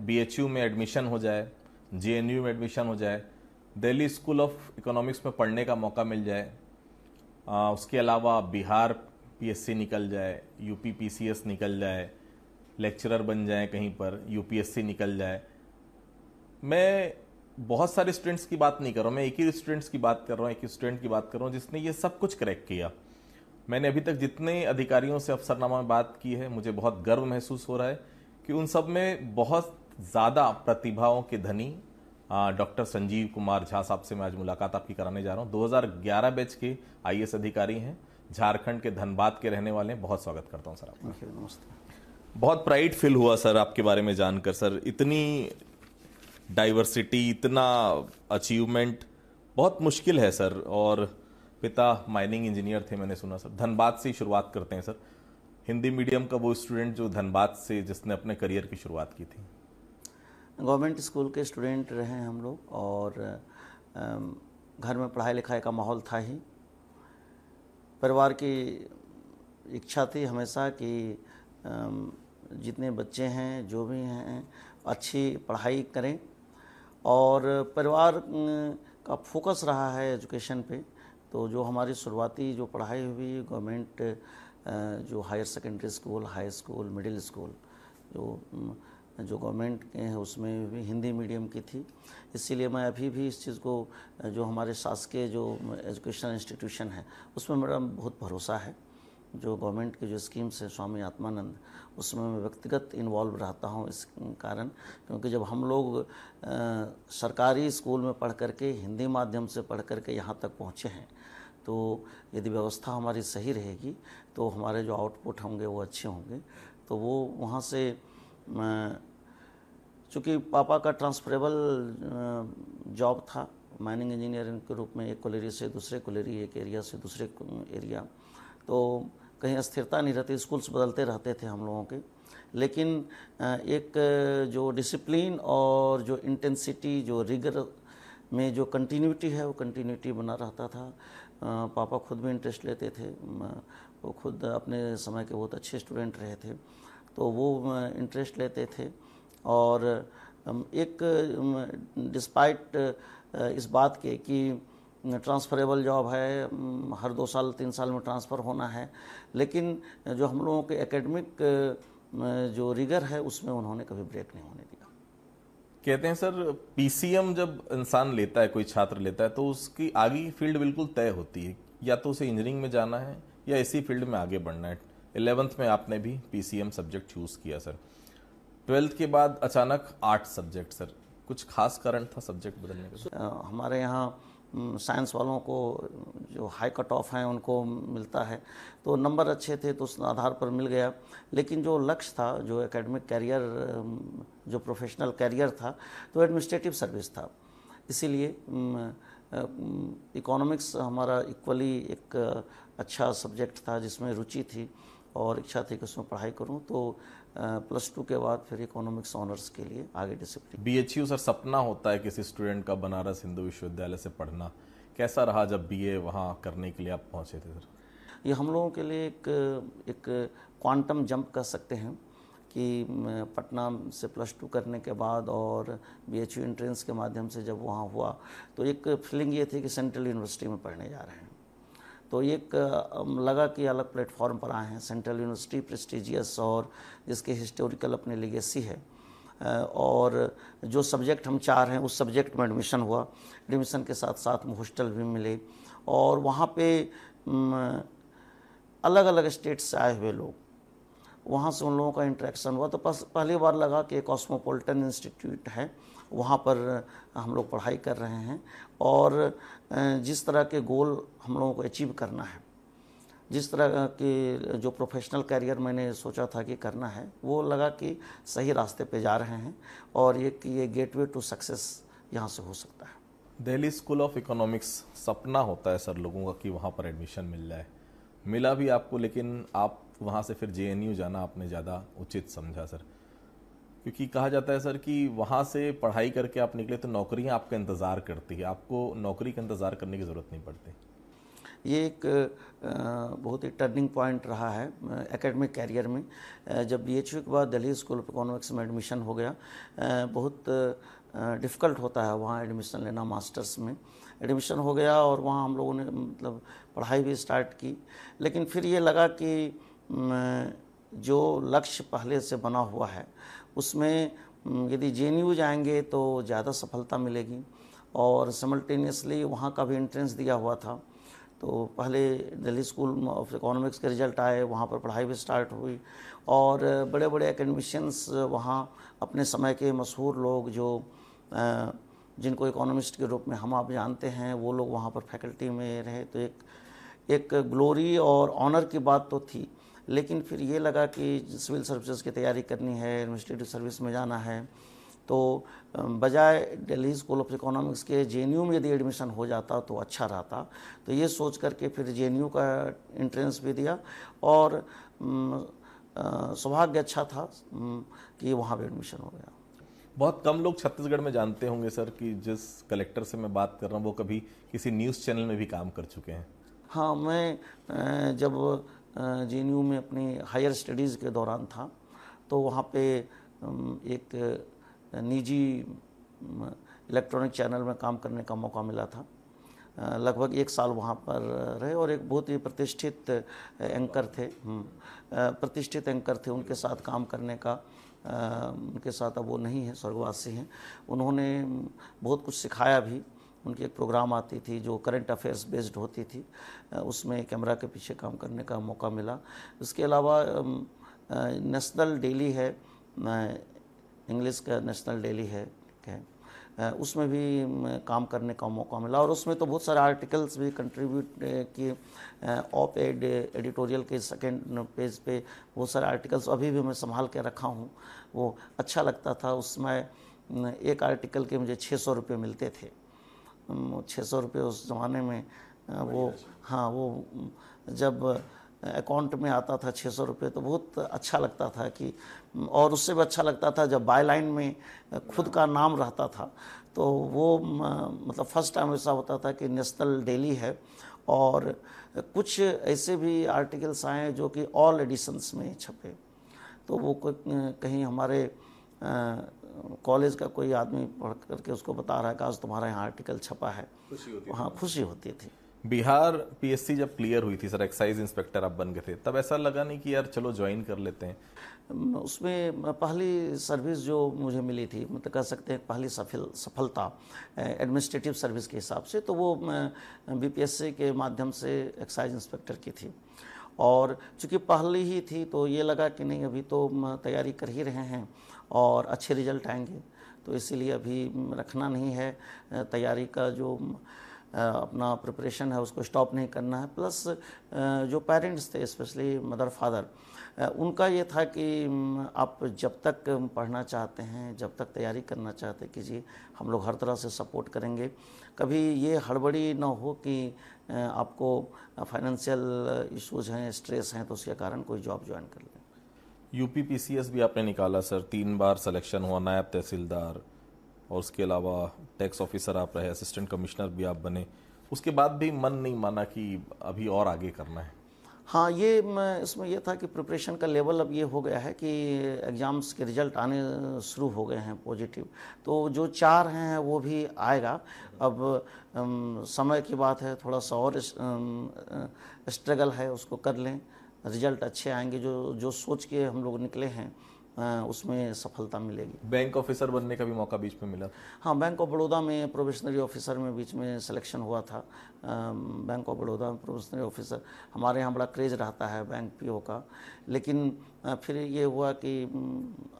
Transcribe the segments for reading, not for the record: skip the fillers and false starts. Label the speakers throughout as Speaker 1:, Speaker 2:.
Speaker 1: BHU में admission हो जाए, जेएनयू में एडमिशन हो जाए, दिल्ली स्कूल ऑफ इकोनॉमिक्स में पढ़ने का मौका मिल जाए, उसके अलावा बिहार पीएससी निकल जाए, यूपी पीसीएस निकल जाए, लेक्चरर बन जाए कहीं पर, यूपीएससी निकल जाए। मैं बहुत सारे स्टूडेंट्स की बात नहीं कर रहा हूं, मैं एक ही स्टूडेंट्स की बात कर रहा हूं, एक ही स्टूडेंट की बात कर रहा हूं जिसने ये सब कुछ क्रैक किया। मैंने अभी तक जितने अधिकारियों से अफसरनामा में बात की है, मुझे बहुत गर्व महसूस हो रहा है कि उन सब में बहुत ज़्यादा प्रतिभाओं के धनी डॉक्टर संजीव कुमार झा साहब से मैं आज मुलाकात आपकी कराने जा रहा हूं। 2011 बैच के आईएएस अधिकारी हैं, झारखंड के धनबाद के रहने वाले हैं। बहुत स्वागत करता हूं सर आपका।
Speaker 2: नमस्ते।
Speaker 1: बहुत प्राइड फील हुआ सर आपके बारे में जानकर सर। इतनी डाइवर्सिटी, इतना अचीवमेंट बहुत मुश्किल है सर। और पिता माइनिंग इंजीनियर थे, मैंने सुना सर। धनबाद से ही शुरुआत करते हैं सर। हिंदी मीडियम का वो स्टूडेंट जो धनबाद से, जिसने अपने करियर की शुरुआत की थी।
Speaker 2: गवर्नमेंट स्कूल के स्टूडेंट रहे हैं हम लोग, और घर में पढ़ाई लिखाई का माहौल था ही। परिवार की इच्छा थी हमेशा कि जितने बच्चे हैं, जो भी हैं, अच्छी पढ़ाई करें, और परिवार का फोकस रहा है एजुकेशन पे। तो जो हमारी शुरुआती जो पढ़ाई हुई गवर्नमेंट, जो higher secondary school, high school, middle school, जो गवर्नमेंट के हैं उसमें भी हिंदी मीडियम की थी। इसीलिए मैं अभी भी इस चीज़ को, जो हमारे शासकीय जो एजुकेशन इंस्टीट्यूशन है उसमें मेरा बहुत भरोसा है। जो गवर्नमेंट की जो स्कीम्स है स्वामी आत्मानंद, उसमें मैं व्यक्तिगत इन्वॉल्व रहता हूँ इस कारण, क्योंकि जब हम लोग सरकारी स्कूल में पढ़ करके, हिंदी माध्यम से पढ़ करके यहाँ तक पहुँचे हैं, तो यदि व्यवस्था हमारी सही रहेगी तो हमारे जो आउटपुट होंगे वो अच्छे होंगे। तो वो वहाँ से, चूँकि पापा का ट्रांसफरेबल जॉब था माइनिंग इंजीनियरिंग के रूप में, एक कोलेरी से दूसरे कोलेरी, एक एरिया से दूसरे एरिया, तो कहीं स्थिरता नहीं रहती, स्कूल्स बदलते रहते थे हम लोगों के। लेकिन एक जो डिसिप्लिन और जो इंटेंसिटी, जो रिगर में जो कंटिन्यूटी है, वो कंटिन्यूटी बना रहता था। पापा खुद भी इंटरेस्ट लेते थे, वो खुद अपने समय के बहुत अच्छे स्टूडेंट रहे थे, तो वो इंटरेस्ट लेते थे। और एक डिस्पाइट इस बात के कि ट्रांसफरेबल जॉब है, हर 2 साल 3 साल में ट्रांसफ़र होना है, लेकिन जो हम लोगों के एकेडमिक जो रिगर है उसमें उन्होंने कभी ब्रेक नहीं होने दिया।
Speaker 1: कहते हैं सर, पीसीएम जब इंसान लेता है, कोई छात्र लेता है, तो उसकी आगे की फील्ड बिल्कुल तय होती है, या तो उसे इंजीनियरिंग में जाना है या इसी फील्ड में आगे बढ़ना है। 11th में आपने भी पीसीएम सब्जेक्ट चूज किया सर। 12th के बाद अचानक आर्ट सब्जेक्ट सर, कुछ खास कारण था सब्जेक्ट बदलने का?
Speaker 2: हमारे यहाँ साइंस वालों को जो हाई कट ऑफ हैं उनको मिलता है, तो नंबर अच्छे थे तो उस आधार पर मिल गया। लेकिन जो लक्ष्य था, जो एकेडमिक कैरियर, जो प्रोफेशनल कैरियर था, तो एडमिनिस्ट्रेटिव सर्विस था। इसीलिए इकोनॉमिक्स हमारा इक्वली एक अच्छा सब्जेक्ट था जिसमें रुचि थी और इच्छा थी कि उसमें पढ़ाई करूं। तो +2 के बाद फिर इकोनॉमिक्स ऑनर्स के लिए आगे डिसिप्लिन।
Speaker 1: बीएचयू सर सपना होता है किसी स्टूडेंट का, बनारस हिंदू विश्वविद्यालय से पढ़ना। कैसा रहा जब बीए वहाँ करने के लिए आप पहुँचे थे सर?
Speaker 2: ये हम लोगों के लिए एक क्वांटम जंप कह सकते हैं कि पटना से +2 करने के बाद और बीएचयू एंट्रेंस के माध्यम से जब वहाँ हुआ, तो एक फीलिंग ये थी कि सेंट्रल यूनिवर्सिटी में पढ़ने जा रहे हैं। तो एक लगा कि अलग प्लेटफॉर्म पर आए हैं। सेंट्रल यूनिवर्सिटी प्रेस्टिजियस और जिसके हिस्टोरिकल अपने लेगेसी है, और जो सब्जेक्ट हम चाह रहे हैं उस सब्जेक्ट में एडमिशन हुआ। एडमिशन के साथ साथ में हॉस्टल भी मिले, और वहाँ पे अलग अलग स्टेट से आए हुए लोग, वहाँ से उन लोगों का इंटरेक्शन हुआ। तो पहली बार लगा कि कॉस्मोपॉलिटन इंस्टीट्यूट है, वहाँ पर हम लोग पढ़ाई कर रहे हैं, और जिस तरह के गोल हम लोगों को अचीव करना है, जिस तरह के जो प्रोफेशनल करियर मैंने सोचा था कि करना है, वो लगा कि सही रास्ते पे जा रहे हैं, और ये गेटवे टू सक्सेस यहाँ से हो सकता है।
Speaker 1: दिल्ली स्कूल ऑफ इकोनॉमिक्स सपना होता है सर लोगों का कि वहाँ पर एडमिशन मिल जाए। मिला भी आपको, लेकिन आप वहाँ से फिर जेएनयू जाना आपने ज़्यादा उचित समझा सर, क्योंकि कहा जाता है सर कि वहाँ से पढ़ाई करके आप निकले तो नौकरियाँ आपका इंतज़ार करती है, आपको नौकरी का इंतज़ार करने की ज़रूरत नहीं पड़ती।
Speaker 2: ये एक बहुत ही टर्निंग पॉइंट रहा है एकेडमिक कैरियर में। जब BHU के बाद दिल्ली स्कूल ऑफ इकोनॉमिक्स में एडमिशन हो गया, बहुत डिफ़िकल्ट होता है वहाँ एडमिशन लेना। मास्टर्स में एडमिशन हो गया और वहाँ हम लोगों ने मतलब पढ़ाई भी स्टार्ट की, लेकिन फिर ये लगा कि जो लक्ष्य पहले से बना हुआ है उसमें यदि JNU जाएंगे तो ज़्यादा सफलता मिलेगी, और सिमल्टेनियसली वहाँ का भी एंट्रेंस दिया हुआ था। तो पहले दिल्ली स्कूल ऑफ इकोनॉमिक्स के रिजल्ट आए, वहाँ पर पढ़ाई भी स्टार्ट हुई, और बड़े बड़े एकेडमिशियंस वहाँ अपने समय के मशहूर लोग जो जिनको इकोनॉमिस्ट के रूप में हम आप जानते हैं, वो लोग वहाँ पर फैकल्टी में रहे। तो एक ग्लोरी और ऑनर की बात तो थी, लेकिन फिर ये लगा कि सिविल सर्विसेज की तैयारी करनी है, एडमिनिस्ट्रेटिव सर्विस में जाना है, तो बजाय दिल्ली स्कूल ऑफ इकोनॉमिक्स के JNU में यदि एडमिशन हो जाता तो अच्छा रहता। तो ये सोच करके फिर JNU का एंट्रेंस भी दिया, और सौभाग्य अच्छा था कि वहाँ भी एडमिशन हो गया।
Speaker 1: बहुत कम लोग छत्तीसगढ़ में जानते होंगे सर कि जिस कलेक्टर से मैं बात कर रहा हूँ वो कभी किसी न्यूज़ चैनल में भी काम कर चुके हैं।
Speaker 2: हाँ, मैं जब JNU में अपनी हायर स्टडीज़ के दौरान था तो वहाँ पे एक निजी इलेक्ट्रॉनिक चैनल में काम करने का मौका मिला था। लगभग 1 साल वहाँ पर रहे, और एक बहुत ही प्रतिष्ठित एंकर थे, प्रतिष्ठित एंकर थे। उनके साथ काम करने का, उनके साथ अब वो नहीं है, स्वर्गवासी हैं। उन्होंने बहुत कुछ सिखाया भी। उनकी एक प्रोग्राम आती थी जो करंट अफेयर्स बेस्ड होती थी, उसमें कैमरा के पीछे काम करने का मौका मिला। इसके अलावा नेशनल डेली है, इंग्लिश का नेशनल डेली है, उसमें भी काम करने का मौका मिला, और उसमें तो बहुत सारे आर्टिकल्स भी कंट्रीब्यूट किए। ऑप एड एडिटोरियल के सेकंड पेज पे बहुत सारे आर्टिकल्स अभी भी मैं संभाल के रखा हूँ। वो अच्छा लगता था। उसमें एक आर्टिकल के मुझे 600 रुपये मिलते थे। 600 रुपये उस ज़माने में वो, हाँ, वो जब अकाउंट में आता था 600 रुपये तो बहुत अच्छा लगता था कि, और उससे भी अच्छा लगता था जब बाय लाइन में खुद का नाम रहता था। तो वो मतलब फर्स्ट टाइम ऐसा होता था कि नेशनल डेली है, और कुछ ऐसे भी आर्टिकल्स आए जो कि ऑल एडिशंस में छपे। तो वो कहीं हमारे कॉलेज का कोई आदमी पढ़ करके उसको बता रहा है कि आज तुम्हारा यहाँ आर्टिकल छपा है, हाँ, खुशी होती थी।
Speaker 1: बिहार PSC जब क्लियर हुई थी सर, एक्साइज इंस्पेक्टर आप बन गए थे, तब ऐसा लगा नहीं कि यार चलो ज्वाइन कर लेते हैं?
Speaker 2: उसमें पहली सर्विस जो मुझे मिली थी, मतलब कह सकते हैं पहली सफलता एडमिनिस्ट्रेटिव सर्विस के हिसाब से, तो वो BPSC के माध्यम से एक्साइज इंस्पेक्टर की थी। और चूँकि पहली ही थी तो ये लगा कि नहीं, अभी तो तैयारी कर ही रहे हैं और अच्छे रिजल्ट आएंगे, तो इसीलिए अभी रखना नहीं है। तैयारी का जो अपना प्रिपरेशन है उसको स्टॉप नहीं करना है। प्लस जो पेरेंट्स थे, स्पेशली मदर फादर, उनका ये था कि आप जब तक पढ़ना चाहते हैं, जब तक तैयारी करना चाहते हैं, कीजिए, हम लोग हर तरह से सपोर्ट करेंगे। कभी ये हड़बड़ी ना हो कि आपको फाइनेंशियल इश्यूज हैं, स्ट्रेस हैं, तो उसके कारण कोई जॉब ज्वाइन कर लें।
Speaker 1: UP PCS भी आपने निकाला सर, 3 बार सिलेक्शन हुआ, नायब तहसीलदार, और उसके अलावा टैक्स ऑफिसर आप रहे, असिस्टेंट कमिश्नर भी आप बने। उसके बाद भी मन नहीं माना कि अभी और आगे करना है?
Speaker 2: हाँ, ये इसमें ये था कि प्रिपरेशन का लेवल अब ये हो गया है कि एग्ज़ाम्स के रिज़ल्ट आने शुरू हो गए हैं पॉजिटिव, तो जो 4 हैं वो भी आएगा। अब समय की बात है, थोड़ा सा और स्ट्रगल है, उसको कर लें, रिज़ल्ट अच्छे आएंगे। जो सोच के हम लोग निकले हैं उसमें सफलता मिलेगी।
Speaker 1: बैंक ऑफिसर बनने का भी मौका बीच में मिला?
Speaker 2: हाँ, बैंक ऑफ बड़ौदा में प्रोबेशनरी ऑफिसर में बीच में सिलेक्शन हुआ था। बैंक ऑफ बड़ौदा में प्रोबेशनरी ऑफिसर, हमारे यहाँ बड़ा क्रेज रहता है बैंक PO का, लेकिन फिर ये हुआ कि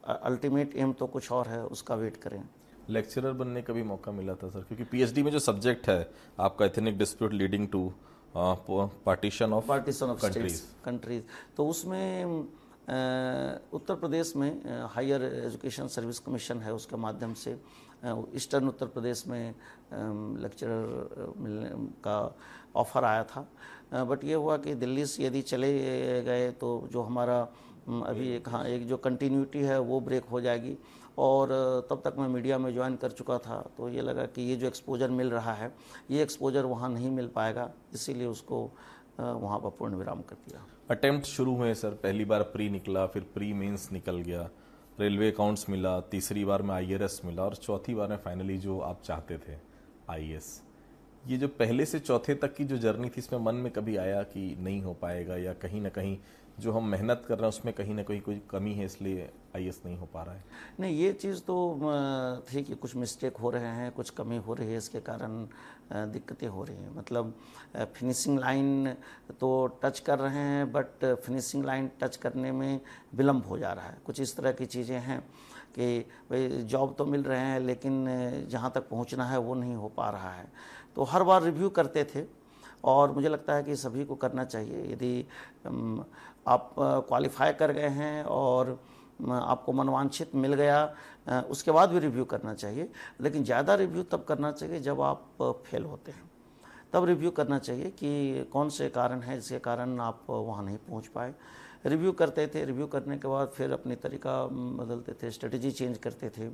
Speaker 2: अल्टीमेट एम तो कुछ और है, उसका वेट करें।
Speaker 1: लेक्चरर बनने का भी मौका मिला था सर, क्योंकि PhD में जो सब्जेक्ट है आपका, ethnic dispute leading to partition of
Speaker 2: countries, तो उसमें उत्तर प्रदेश में हायर एजुकेशन सर्विस कमीशन है, उसके माध्यम से ईस्टर्न उत्तर प्रदेश में लेक्चरर मिलने का ऑफ़र आया था। बट ये हुआ कि दिल्ली से यदि चले गए तो जो हमारा अभी एक जो कंटिन्यूटी है वो ब्रेक हो जाएगी, और तब तक मैं मीडिया में ज्वाइन कर चुका था, तो ये लगा कि ये जो एक्सपोजर मिल रहा है ये एक्सपोजर वहाँ नहीं मिल पाएगा, इसीलिए उसको वहाँ पर पूर्ण विराम कर दिया।
Speaker 1: अटेम्प्ट शुरू हुए सर, पहली बार प्री निकला, फिर प्री मेंस निकल गया, रेलवे अकाउंट्स मिला, तीसरी बार में आईआरएस मिला और चौथी बार में फाइनली जो आप चाहते थे आईएएस। ये जो पहले से चौथे तक की जो जर्नी थी, इसमें मन में कभी आया कि नहीं हो पाएगा, या कहीं ना कहीं जो हम मेहनत कर रहे हैं उसमें कहीं ना कहीं कोई कमी है इसलिए आईएएस नहीं हो पा रहा है?
Speaker 2: नहीं, ये चीज़ तो थी कि कुछ मिस्टेक हो रहे हैं, कुछ कमी हो रही है, इसके कारण दिक्कतें हो रही हैं। मतलब फिनिशिंग लाइन तो टच कर रहे हैं, बट फिनिशिंग लाइन टच करने में विलम्ब हो जा रहा है। कुछ इस तरह की चीज़ें हैं कि भाई जॉब तो मिल रहे हैं लेकिन जहाँ तक पहुँचना है वो नहीं हो पा रहा है। तो हर बार रिव्यू करते थे और मुझे लगता है कि सभी को करना चाहिए। यदि आप क्वालिफाई कर गए हैं और आपको मनवांछित मिल गया, उसके बाद भी रिव्यू करना चाहिए, लेकिन ज़्यादा रिव्यू तब करना चाहिए जब आप फेल होते हैं, तब रिव्यू करना चाहिए कि कौन से कारण हैं जिसके कारण आप वहाँ नहीं पहुँच पाए। रिव्यू करते थे, रिव्यू करने के बाद फिर अपनी तरीका बदलते थे, स्ट्रेटजी चेंज करते थे।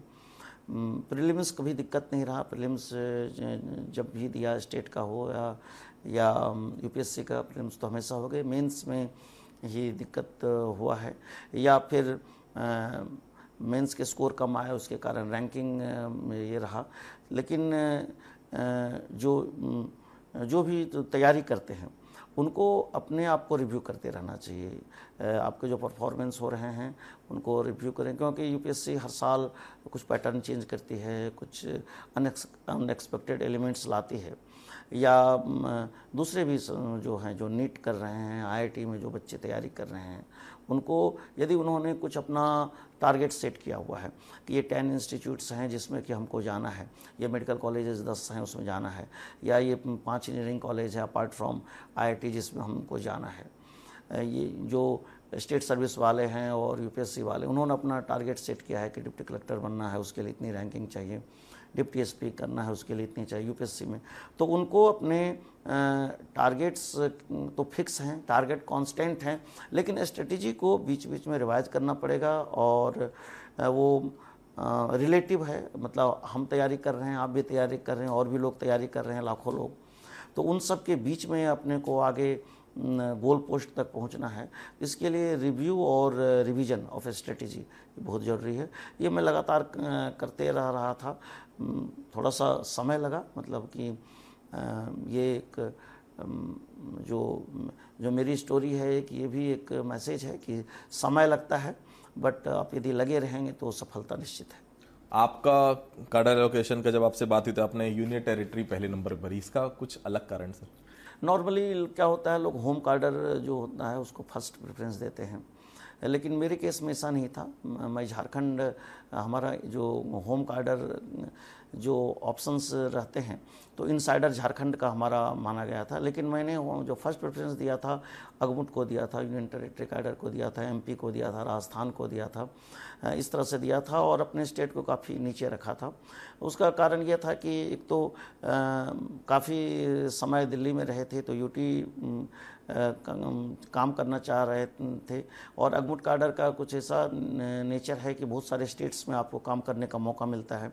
Speaker 2: प्रीलिम्स कभी दिक्कत नहीं रहा, प्रीलिम्स जब भी दिया, स्टेट का हो या यूपीएससी का प्रीलिम्स तो हमेशा हो गए। मेंस में ही दिक्कत हुआ है, या फिर मेंस के स्कोर कम आए उसके कारण रैंकिंग ये रहा। लेकिन जो भी तैयारी करते हैं उनको अपने आप को रिव्यू करते रहना चाहिए। आपके जो परफॉर्मेंस हो रहे हैं उनको रिव्यू करें, क्योंकि यूपीएससी हर साल कुछ पैटर्न चेंज करती है, कुछ अनएक्सपेक्टेड एलिमेंट्स लाती है, या दूसरे भी जो हैं जो नीट कर रहे हैं, आईआईटी में जो बच्चे तैयारी कर रहे हैं, उनको यदि उन्होंने कुछ अपना टारगेट सेट किया हुआ है कि ये 10 इंस्टीट्यूट्स हैं जिसमें कि हमको जाना है, ये मेडिकल कॉलेजेस 10 हैं उसमें जाना है, या ये 5 इंजीनियरिंग कॉलेज है अपार्ट फ्रॉम आईआईटी जिसमें हमको जाना है। ये जो स्टेट सर्विस वाले हैं और यूपीएससी वाले, उन्होंने अपना टारगेट सेट किया है कि डिप्टी कलेक्टर बनना है, उसके लिए इतनी रैंकिंग चाहिए, डिप्टी एसपी करना है उसके लिए इतनी चाहिए यूपीएससी में। तो उनको अपने टारगेट्स तो फिक्स हैं, टारगेट कांस्टेंट हैं, लेकिन स्ट्रेटजी को बीच बीच में रिवाइज करना पड़ेगा। और वो रिलेटिव है, मतलब हम तैयारी कर रहे हैं, आप भी तैयारी कर रहे हैं, और भी लोग तैयारी कर रहे हैं, लाखों लोग, तो उन सब के बीच में अपने को आगे गोल पोस्ट तक पहुंचना है। इसके लिए रिव्यू और रिवीजन ऑफ स्ट्रेटजी बहुत ज़रूरी है। ये मैं लगातार करते रहा था, थोड़ा सा समय लगा, मतलब कि ये एक जो मेरी स्टोरी है कि ये भी एक मैसेज है कि समय लगता है, बट आप यदि लगे रहेंगे तो सफलता निश्चित है।
Speaker 1: आपका कार्डर एलोकेशन का जब आपसे बात हुई तो आपने यूनियन टेरिटरी पहले नंबर पर भरी, इसका कुछ अलग कारण सर?
Speaker 2: नॉर्मली क्या होता है, लोग होम कार्डर जो होता है उसको फर्स्ट प्रेफरेंस देते हैं, लेकिन मेरे केस में ऐसा नहीं था। मैं झारखंड, हमारा जो होम कार्डर जो ऑप्शंस रहते हैं तो इनसाइडर झारखंड का हमारा माना गया था, लेकिन मैंने जो फर्स्ट प्रेफरेंस दिया था अगमुट को दिया था, यूनियन टेरिटरी कार्डर को दिया था, एमपी को दिया था, राजस्थान को दिया था, इस तरह से दिया था, और अपने स्टेट को काफ़ी नीचे रखा था। उसका कारण यह था कि एक तो काफ़ी समय दिल्ली में रहे थे तो यूटी काम करना चाह रहे थे, और अगमुट कार्डर का कुछ ऐसा नेचर है कि बहुत सारे स्टेट्स में आपको काम करने का मौका मिलता है।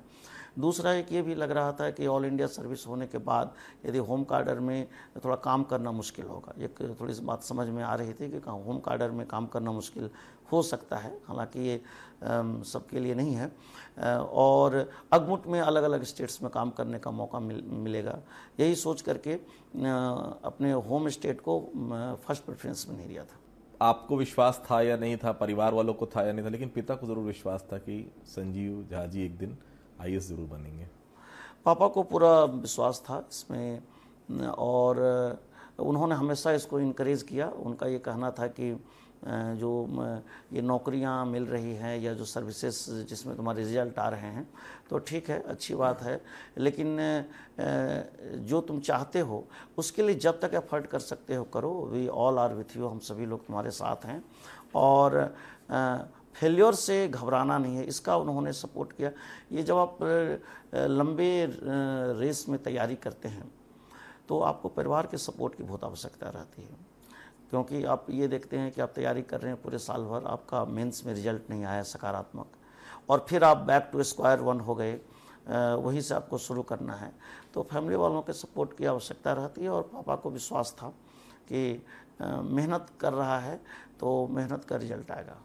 Speaker 2: दूसरा एक ये भी लग रहा था कि ऑल इंडिया सर्विस होने के बाद यदि होम कार्डर में थोड़ा काम करना मुश्किल होगा, एक थोड़ी सी बात समझ में आ रही थी कि होम कार्डर में काम करना मुश्किल हो सकता है, हालांकि ये सबके लिए नहीं है, और अगमुट में अलग अलग स्टेट्स में काम करने का मौका मिलेगा। यही सोच करके अपने होम स्टेट को फर्स्ट प्रेफरेंस में नहीं दिया था।
Speaker 1: आपको विश्वास था या नहीं था, परिवार वालों को था या नहीं था, लेकिन पिता को ज़रूर विश्वास था कि संजीव झा जी एक दिन आईएएस ज़रूर बनेंगे?
Speaker 2: पापा को पूरा विश्वास था इसमें, और उन्होंने हमेशा इसको इनकरेज किया। उनका ये कहना था कि जो ये नौकरियां मिल रही हैं या जो सर्विसेज जिसमें तुम्हारे रिजल्ट आ रहे हैं तो ठीक है, अच्छी बात है, लेकिन जो तुम चाहते हो उसके लिए जब तक एफर्ट कर सकते हो करो, we all are with you, हम सभी लोग तुम्हारे साथ हैं, और फेल्योर से घबराना नहीं है, इसका उन्होंने सपोर्ट किया। ये जब आप लंबे रेस में तैयारी करते हैं तो आपको परिवार के सपोर्ट की बहुत आवश्यकता रहती है, क्योंकि आप ये देखते हैं कि आप तैयारी कर रहे हैं पूरे साल भर, आपका मेंस में रिजल्ट नहीं आया सकारात्मक, और फिर आप बैक टू स्क्वायर वन हो गए, वहीं से आपको शुरू करना है। तो फैमिली वालों के सपोर्ट की आवश्यकता रहती है, और पापा को विश्वास था कि मेहनत कर रहा है तो मेहनत का रिजल्ट आएगा।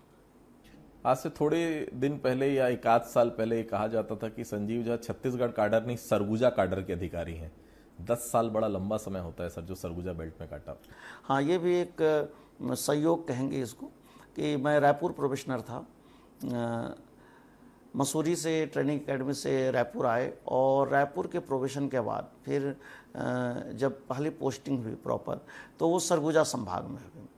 Speaker 1: आज से थोड़े दिन पहले या एक आध साल पहले ये कहा जाता था कि संजीव झा छत्तीसगढ़ काडर नहीं, सरगुजा काडर के अधिकारी हैं। 10 साल बड़ा लंबा समय होता है सर, जो सरगुजा बेल्ट में काटा।
Speaker 2: हाँ, ये भी एक संयोग कहेंगे इसको, कि मैं रायपुर प्रोबेशनर था, मसूरी से ट्रेनिंग एकेडमी से रायपुर आए, और रायपुर के प्रोबेशन के बाद फिर जब पहली पोस्टिंग हुई प्रॉपर, तो वो सरगुजा संभाग में हुई।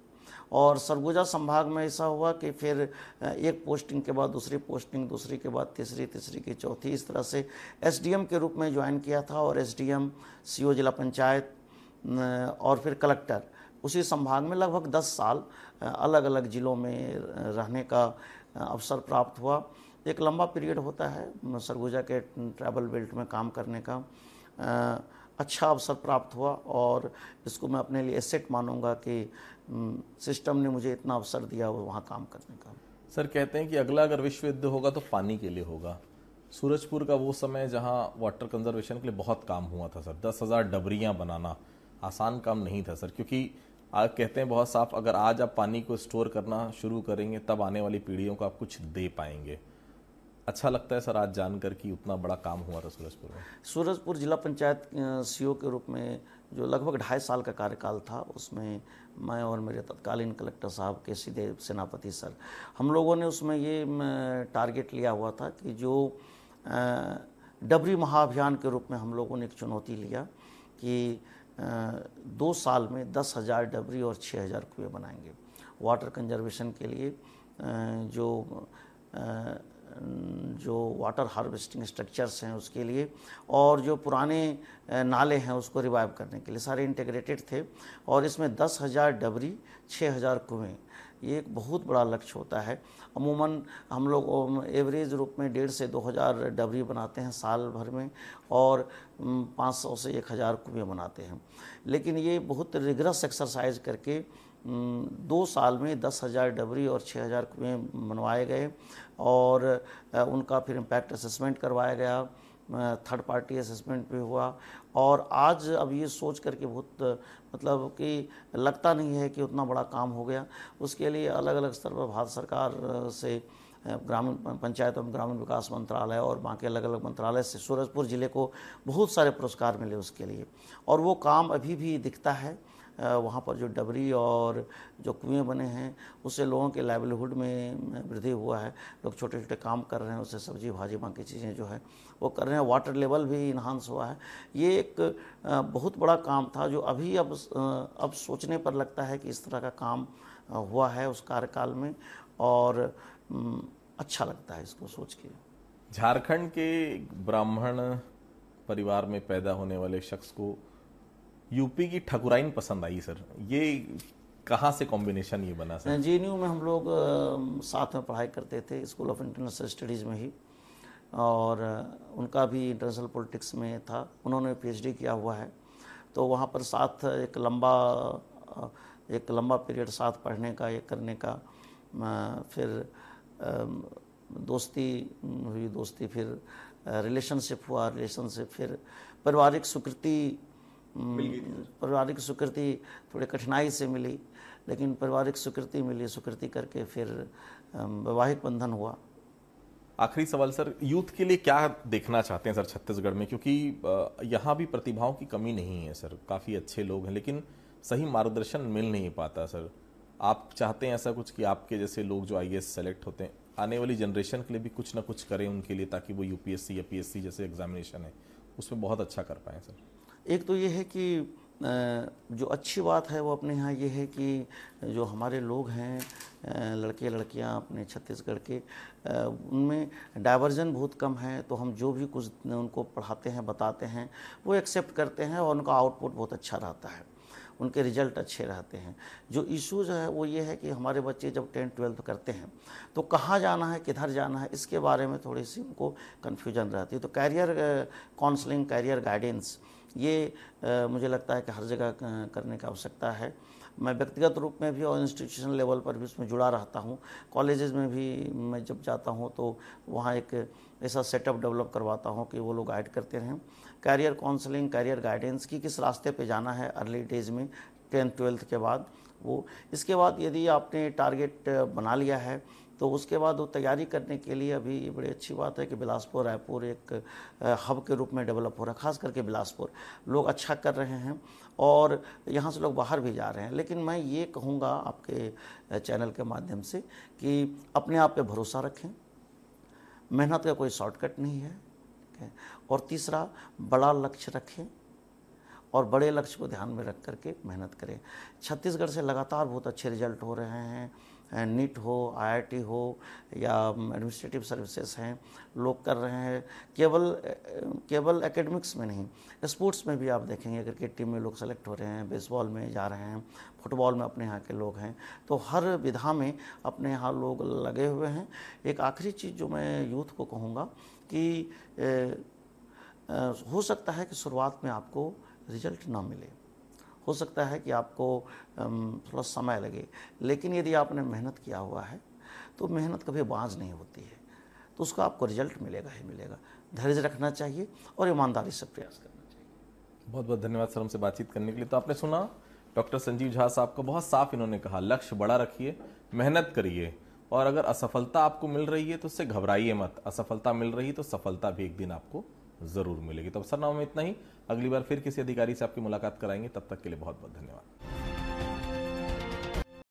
Speaker 2: और सरगुजा संभाग में ऐसा हुआ कि फिर एक पोस्टिंग के बाद दूसरी पोस्टिंग, दूसरी के बाद तीसरी, तीसरी की चौथी, इस तरह से एसडीएम के रूप में ज्वाइन किया था, और एसडीएम, सीओ जिला पंचायत और फिर कलेक्टर, उसी संभाग में लगभग 10 साल अलग अलग ज़िलों में रहने का अवसर प्राप्त हुआ। एक लंबा पीरियड होता है सरगुजा के ट्रैवल बेल्ट में काम करने का, अच्छा अवसर प्राप्त हुआ, और इसको मैं अपने लिए एसेट मानूंगा कि सिस्टम ने मुझे इतना अवसर दिया वहाँ काम करने का।
Speaker 1: सर कहते हैं कि अगला अगर विश्व युद्ध होगा तो पानी के लिए होगा। सूरजपुर का वो समय जहाँ वाटर कंजर्वेशन के लिए बहुत काम हुआ था सर, 10,000 डबरियाँ बनाना आसान काम नहीं था सर, क्योंकि आज कहते हैं बहुत साफ, अगर आज आप पानी को स्टोर करना शुरू करेंगे तब आने वाली पीढ़ियों को आप कुछ दे पाएंगे। अच्छा लगता है सर आज जानकर कि उतना बड़ा काम हुआ था सूरजपुर में।
Speaker 2: सूरजपुर जिला पंचायत सीओ के रूप में जो लगभग 2.5 साल का कार्यकाल था, उसमें मैं और मेरे तत्कालीन कलेक्टर साहब के सीधे सेनापति सर, हम लोगों ने उसमें ये टारगेट लिया हुआ था कि जो डबरी महाअभियान के रूप में हम लोगों ने एक चुनौती लिया कि 2 साल में 10,000 डबरी और 6,000 कुएं बनाएंगे वाटर कंजर्वेशन के लिए। जो वाटर हार्वेस्टिंग स्ट्रक्चर्स हैं उसके लिए, और जो पुराने नाले हैं उसको रिवाइव करने के लिए, सारे इंटीग्रेटेड थे। और इसमें 10,000 डबरी, 6,000 कुएं, ये एक बहुत बड़ा लक्ष्य होता है। अमूमन हम लोग एवरेज रूप में 1,500 से 2,000 डबरी बनाते हैं साल भर में, और 500 से 1,000 कुएं बनाते हैं। लेकिन ये बहुत रिगरस एक्सरसाइज करके 2 साल में 10,000 डबरी और 6,000 कुएं बनवाए गए, और उनका फिर इम्पैक्ट असेसमेंट करवाया गया, थर्ड पार्टी असेसमेंट भी हुआ। और आज अब ये सोच करके बहुत मतलब कि लगता नहीं है कि उतना बड़ा काम हो गया। उसके लिए अलग अलग स्तर पर भारत सरकार से, ग्रामीण पंचायत एवं ग्रामीण विकास मंत्रालय और बाकी अलग अलग मंत्रालय से सूरजपुर ज़िले को बहुत सारे पुरस्कार मिले उसके लिए, और वो काम अभी भी दिखता है। वहाँ पर जो डबरी और जो कुएं बने हैं उससे लोगों के लाइवलीहुड में वृद्धि हुआ है। लोग छोटे छोटे काम कर रहे हैं, उससे सब्जी भाजी बाकी चीज़ें जो है वो कर रहे हैं। वाटर लेवल भी इन्हांस हुआ है। ये एक बहुत बड़ा काम था जो अभी अब सोचने पर लगता है कि इस तरह का काम हुआ है उस कार्यकाल में, और अच्छा लगता है इसको सोच के।
Speaker 1: झारखंड के ब्राह्मण परिवार में पैदा होने वाले शख्स को यूपी की ठकुराइन पसंद आई सर, ये कहाँ से कॉम्बिनेशन ये बना सर?
Speaker 2: जेएनयू में हम लोग साथ में पढ़ाई करते थे, स्कूल ऑफ इंटरनेशनल स्टडीज़ में ही, और उनका भी इंटरनेशनल पॉलिटिक्स में था। उन्होंने पीएचडी किया हुआ है, तो वहाँ पर साथ एक लंबा पीरियड साथ पढ़ने का, ये करने का, फिर दोस्ती हुई, दोस्ती फिर रिलेशनशिप हुआ, रिलेशनशिप फिर पारिवारिक स्वीकृति थोड़ी कठिनाई से मिली, लेकिन पारिवारिक स्वीकृति मिली, स्वीकृति करके फिर वैवाहिक बंधन हुआ।
Speaker 1: आखिरी सवाल सर, यूथ के लिए क्या देखना चाहते हैं सर छत्तीसगढ़ में? क्योंकि यहाँ भी प्रतिभाओं की कमी नहीं है सर, काफ़ी अच्छे लोग हैं, लेकिन सही मार्गदर्शन मिल नहीं पाता सर। आप चाहते हैं ऐसा कुछ कि आपके जैसे लोग जो आईएएस सेलेक्ट होते हैं आने वाली जनरेशन के लिए भी कुछ ना कुछ करें उनके लिए, ताकि वो यूपीएससी या पीएससी जैसे एग्जामिनेशन है उसमें बहुत अच्छा कर पाएँ सर? एक
Speaker 2: तो ये है कि जो अच्छी बात है वो अपने यहाँ ये है कि जो हमारे लोग हैं, लड़के लड़कियाँ अपने छत्तीसगढ़ के, उनमें डाइवर्जन बहुत कम है। तो हम जो भी कुछ उनको पढ़ाते हैं, बताते हैं, वो एक्सेप्ट करते हैं, और उनका आउटपुट बहुत अच्छा रहता है, उनके रिजल्ट अच्छे रहते हैं। जो इशू जो है वो ये है कि हमारे बच्चे जब 10th 12th करते हैं तो कहाँ जाना है, किधर जाना है, इसके बारे में थोड़ी सी उनको कन्फ्यूजन रहती है। तो कैरियर काउंसलिंग, कैरियर गाइडेंस, ये मुझे लगता है कि हर जगह करने की आवश्यकता है। मैं व्यक्तिगत रूप में भी और इंस्टीट्यूशनल लेवल पर भी उसमें जुड़ा रहता हूँ। कॉलेजेस में भी मैं जब जाता हूँ तो वहाँ एक ऐसा सेटअप डेवलप करवाता हूँ कि वो लोग गाइड करते रहें। कैरियर काउंसलिंग, कैरियर गाइडेंस की किस रास्ते पे जाना है अर्ली डेज में 10th-12th के बाद, वो इसके बाद यदि आपने टारगेट बना लिया है तो उसके बाद वो तैयारी करने के लिए अभी ये बड़ी अच्छी बात है कि बिलासपुर रायपुर एक हब के रूप में डेवलप हो रहा है। खास करके बिलासपुर लोग अच्छा कर रहे हैं और यहाँ से लोग बाहर भी जा रहे हैं। लेकिन मैं ये कहूँगा आपके चैनल के माध्यम से कि अपने आप पे भरोसा रखें, मेहनत का कोई शॉर्टकट नहीं है, ठीक है। और तीसरा, बड़ा लक्ष्य रखें और बड़े लक्ष्य को ध्यान में रख करके मेहनत करें। छत्तीसगढ़ से लगातार बहुत अच्छे रिजल्ट हो रहे हैं, नीट हो, IIT हो या एडमिनिस्ट्रेटिव सर्विसेज हैं, लोग कर रहे हैं। केवल एकेडमिक्स में नहीं, स्पोर्ट्स में भी आप देखेंगे क्रिकेट टीम में लोग सेलेक्ट हो रहे हैं, बेसबॉल में जा रहे हैं, फुटबॉल में अपने यहाँ के लोग हैं। तो हर विधा में अपने यहाँ लोग लगे हुए हैं। एक आखिरी चीज़ जो मैं यूथ को कहूँगा कि हो सकता है कि शुरुआत में आपको रिजल्ट ना मिले, हो सकता है कि आपको थोड़ा समय लगे, लेकिन यदि आपने मेहनत किया हुआ है तो मेहनत कभी बांझ नहीं होती है, तो उसका आपको रिजल्ट मिलेगा ही मिलेगा। धैर्य रखना चाहिए और ईमानदारी से प्रयास करना चाहिए।
Speaker 1: बहुत बहुत धन्यवाद सर हमसे बातचीत करने के लिए। तो आपने सुना डॉक्टर संजीव झा साहब को, बहुत साफ इन्होंने कहा, लक्ष्य बड़ा रखिए, मेहनत करिए और अगर असफलता आपको मिल रही है तो उससे घबराइए मत। असफलता मिल रही है तो सफलता भी एक दिन आपको जरूर मिलेगी। तो सर नाम में इतना ही, अगली बार फिर किसी अधिकारी से आपकी मुलाकात कराएंगे। तब तक के लिए बहुत बहुत धन्यवाद।